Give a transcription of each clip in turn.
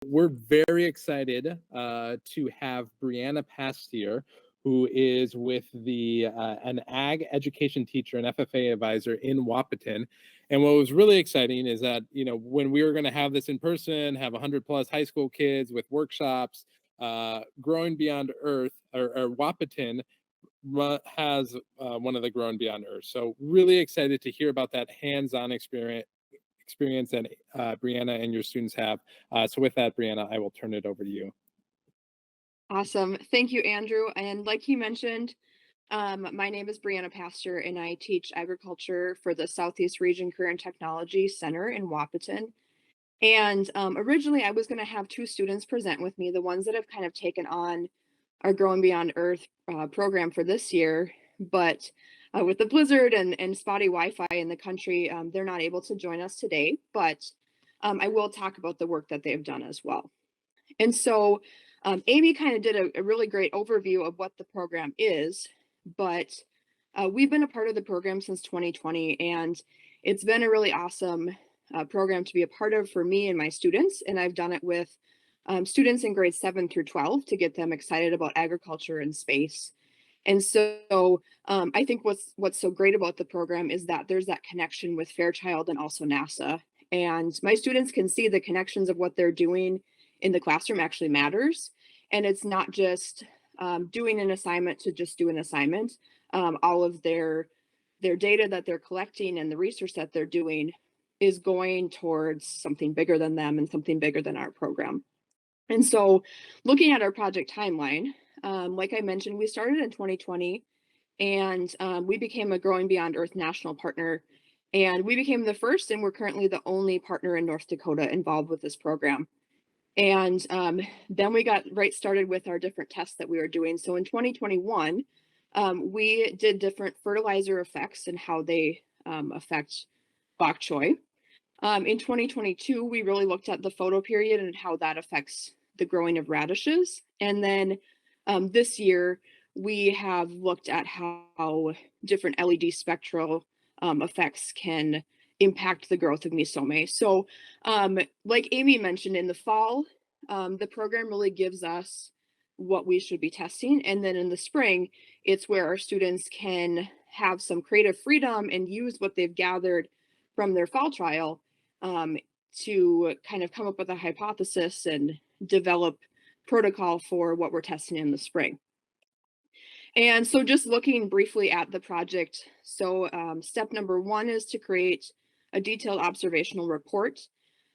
We're very excited to have Breanna Pastir, who is with an ag education teacher, an FFA advisor in Wahpeton. And what was really exciting is that, when we were going to have this in person, have 100+ high school kids with workshops, Growing Beyond Earth, or Wahpeton has one of the Growing Beyond Earth. So really excited to hear about that hands-on experience that Breanna and your students have. So with that, Breanna, I will turn it over to you. Awesome. Thank you, Andrew. And like he mentioned, my name is Breanna Pastir, and I teach agriculture for the Southeast Region Career and Technology Center in Wahpeton. And originally, I was going to have two students present with me, the ones that have kind of taken on our Growing Beyond Earth program for this year. But with the blizzard and spotty Wi-Fi in the country, they're not able to join us today. But I will talk about the work that they've done as well. And so Amy kind of did a really great overview of what the program is, but we've been a part of the program since 2020, and it's been a really awesome program to be a part of for me and my students. And I've done it with students in grades 7 through 12 to get them excited about agriculture and space. And so I think what's so great about the program is that there's that connection with Fairchild and also NASA. And my students can see the connections of what they're doing in the classroom actually matters. And it's not just doing an assignment to just do an assignment. All of their data that they're collecting and the research that they're doing is going towards something bigger than them and something bigger than our program. And so looking at our project timeline, like I mentioned, we started in 2020, and we became a Growing Beyond Earth national partner. And we became the first, and we're currently the only partner in North Dakota involved with this program. And then we got right started with our different tests that we were doing. So in 2021, we did different fertilizer effects and how they affect bok choy. In 2022, we really looked at the photoperiod and how that affects the growing of radishes. And then this year, we have looked at how different LED spectral effects can impact the growth of misome. So like Amy mentioned, in the fall, the program really gives us what we should be testing. And then in the spring, it's where our students can have some creative freedom and use what they've gathered from their fall trial to kind of come up with a hypothesis and develop protocol for what we're testing in the spring. And so just looking briefly at the project, so step number 1 is to create a detailed observational report.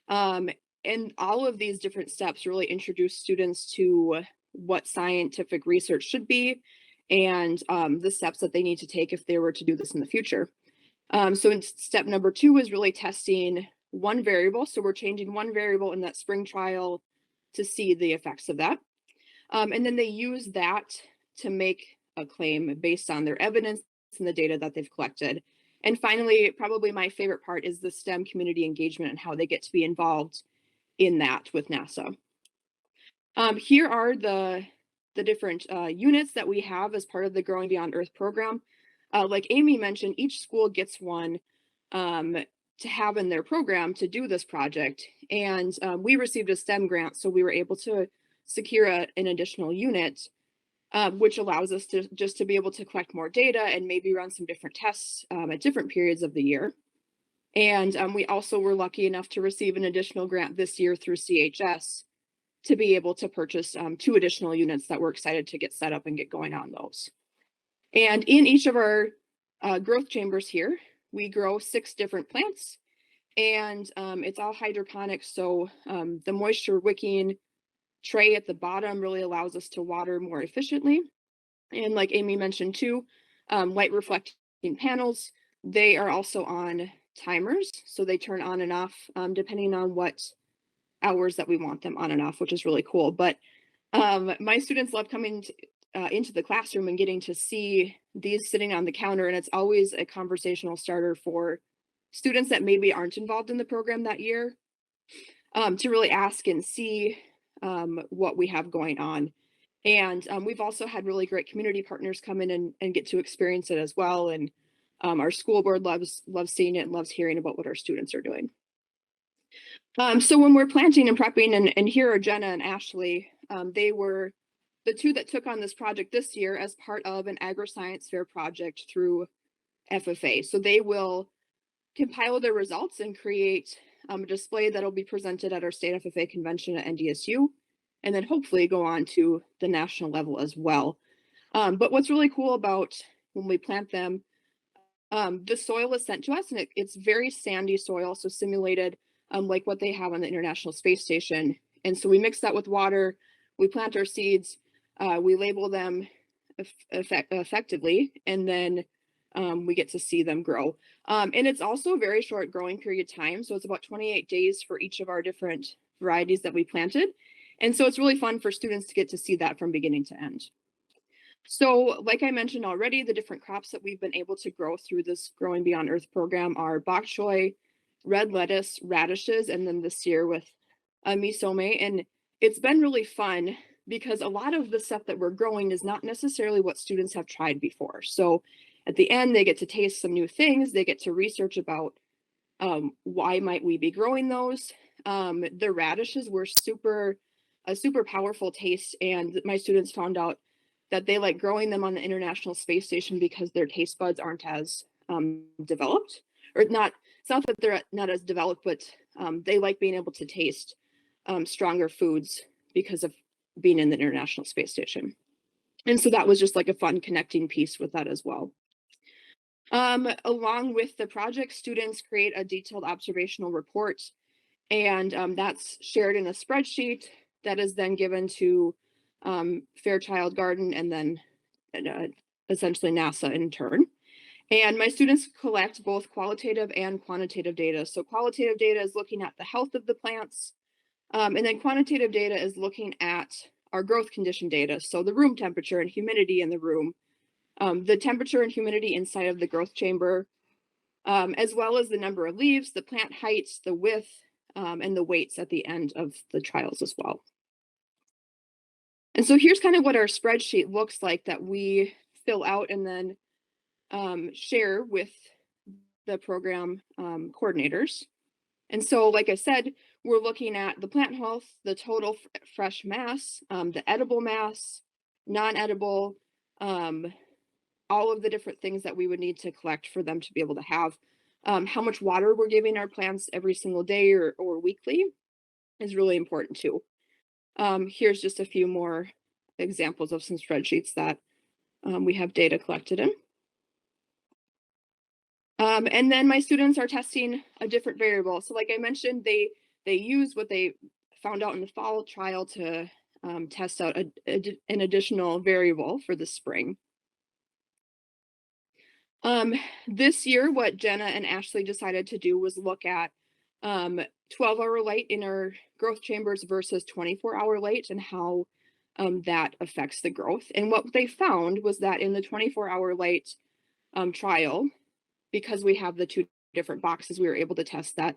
And all of these different steps really introduce students to what scientific research should be and the steps that they need to take if they were to do this in the future. So in step number 2 is really testing one variable. So we're changing one variable in that spring trial to see the effects of that. And then they use that to make a claim based on their evidence and the data that they've collected. And finally, probably my favorite part is the STEM community engagement and how they get to be involved in that with NASA. Here are the different units that we have as part of the Growing Beyond Earth program. Like Amy mentioned, each school gets one to have in their program to do this project. And we received a STEM grant, so we were able to secure an additional unit, which allows us to be able to collect more data and maybe run some different tests at different periods of the year. And we also were lucky enough to receive an additional grant this year through CHS to be able to purchase 2 additional units that we're excited to get set up and get going on those. And in each of our growth chambers here, we grow 6 different plants, and it's all hydroponic. So the moisture wicking tray at the bottom really allows us to water more efficiently. And like Amy mentioned too, light reflecting panels, they are also on timers. So they turn on and off depending on what hours that we want them on and off, which is really cool. But my students love coming into the classroom and getting to see these sitting on the counter. And it's always a conversational starter for students that maybe aren't involved in the program that year to really ask and see what we have going on. And we've also had really great community partners come in and get to experience it as well. And our school board loves seeing it and loves hearing about what our students are doing. So when we're planting and prepping, and here are Jenna and Ashley, they were the two that took on this project this year as part of an Agriscience Fair project through FFA. So they will compile their results and create a display that'll be presented at our state FFA convention at NDSU, and then hopefully go on to the national level as well. But what's really cool about when we plant them, the soil is sent to us, and it's very sandy soil, so simulated like what they have on the International Space Station. And so we mix that with water, we plant our seeds, we label them effectively, and then we get to see them grow. And it's also a very short growing period of time. So it's about 28 days for each of our different varieties that we planted. And so it's really fun for students to get to see that from beginning to end. So like I mentioned already, the different crops that we've been able to grow through this Growing Beyond Earth program are bok choy, red lettuce, radishes, and then this year with misome. And it's been really fun because a lot of the stuff that we're growing is not necessarily what students have tried before. So at the end, they get to taste some new things. They get to research about why might we be growing those. The radishes were a super powerful taste, and my students found out that they like growing them on the International Space Station because their taste buds aren't as developed, or not. It's not that they're not as developed, but they like being able to taste stronger foods because of being in the International Space Station. And so that was just like a fun connecting piece with that as well. Along with the project, students create a detailed observational report, and that's shared in a spreadsheet that is then given to Fairchild Garden and then essentially NASA in turn. And my students collect both qualitative and quantitative data. So qualitative data is looking at the health of the plants, and then quantitative data is looking at our growth condition data. So the room temperature and humidity in the room, the temperature and humidity inside of the growth chamber, as well as the number of leaves, the plant heights, the width, and the weights at the end of the trials as well. And so here's kind of what our spreadsheet looks like that we fill out and then share with the program coordinators. And so, like I said, we're looking at the plant health, the total fresh mass, the edible mass, non-edible, all of the different things that we would need to collect for them to be able to have. How much water we're giving our plants every single day or weekly is really important too. Here's just a few more examples of some spreadsheets that we have data collected in. And then my students are testing a different variable. So like I mentioned, they use what they found out in the fall trial to test out an additional variable for the spring. This year, what Jenna and Ashley decided to do was look at 12-hour light in our growth chambers versus 24-hour light and how that affects the growth. And what they found was that in the 24-hour light trial, because we have the two different boxes, we were able to test that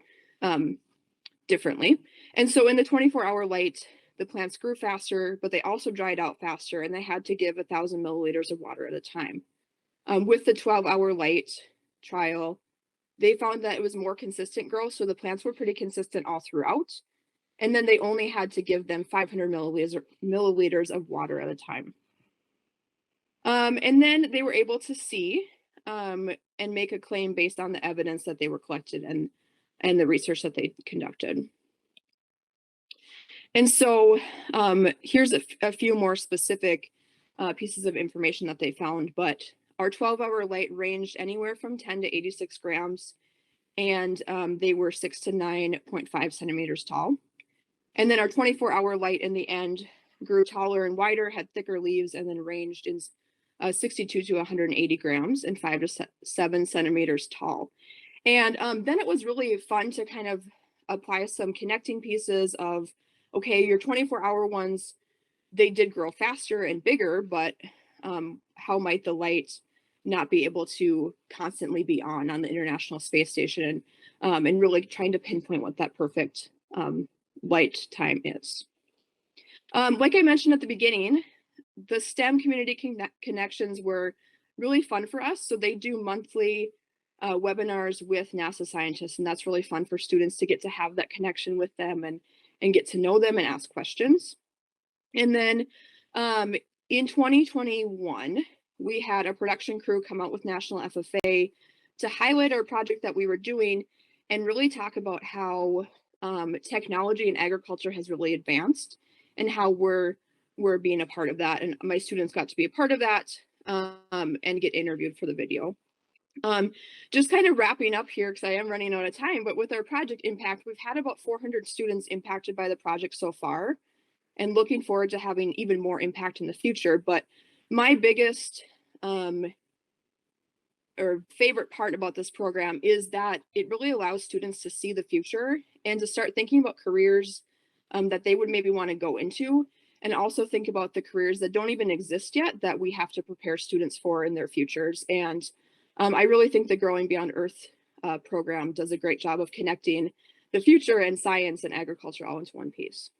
differently. And so in the 24-hour light, the plants grew faster, but they also dried out faster, and they had to give 1,000 milliliters of water at a time. With the 12-hour light trial, they found that it was more consistent growth, so the plants were pretty consistent all throughout. And then they only had to give them 500 milliliters of water at a time. And then they were able to see and make a claim based on the evidence that they were collected and the research that they conducted. And so here's a few more specific pieces of information that they found, but our 12-hour light ranged anywhere from 10 to 86 grams, and they were 6 to 9.5 centimeters tall. And then our 24-hour light in the end grew taller and wider, had thicker leaves, and then ranged in 62 to 180 grams and 5 to 7 centimeters tall. And then it was really fun to kind of apply some connecting pieces of, okay, your 24-hour ones, they did grow faster and bigger, but how might the light not be able to constantly be on the International Space Station, and really trying to pinpoint what that perfect light time is. Like I mentioned at the beginning, the STEM community connections were really fun for us. So they do monthly webinars with NASA scientists, and that's really fun for students to get to have that connection with them and get to know them and ask questions. And then in 2021, we had a production crew come out with National FFA to highlight our project that we were doing and really talk about how technology in agriculture has really advanced and how we're being a part of that. And my students got to be a part of that and get interviewed for the video. Just kind of wrapping up here because I am running out of time, but with our project impact, we've had about 400 students impacted by the project so far and looking forward to having even more impact in the future. But my biggest or favorite part about this program is that it really allows students to see the future and to start thinking about careers that they would maybe want to go into, and also think about the careers that don't even exist yet that we have to prepare students for in their futures. And I really think the Growing Beyond Earth program does a great job of connecting the future and science and agriculture all into one piece.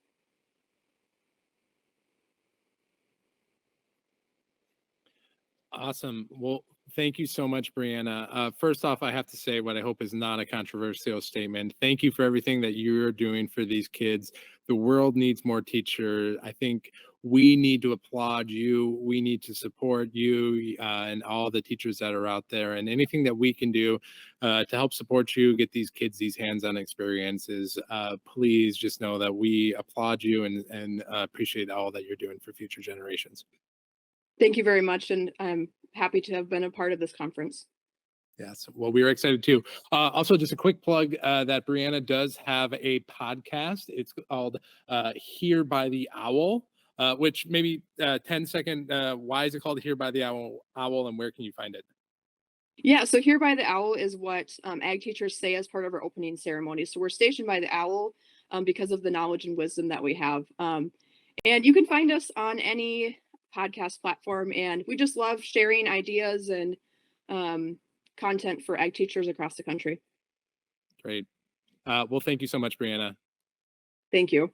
Awesome. Well, thank you so much, Breanna. First off, I have to say what I hope is not a controversial statement. Thank you for everything that you're doing for these kids. The world needs more teachers. I think we need to applaud you. We need to support you and all the teachers that are out there. And anything that we can do to help support you, get these kids these hands-on experiences, please just know that we applaud you and appreciate all that you're doing for future generations. Thank you very much, and I'm happy to have been a part of this conference. Yes, well, we were excited too. Also, just a quick plug that Breanna does have a podcast. It's called Here by the Owl, which maybe 10-second, why is it called Here by the Owl, and where can you find it? Yeah, so Here by the Owl is what ag teachers say as part of our opening ceremony. So we're stationed by the owl because of the knowledge and wisdom that we have. And you can find us on any podcast platform, and we just love sharing ideas and content for ag teachers across the country. Great. Well, thank you so much, Breanna. Thank you.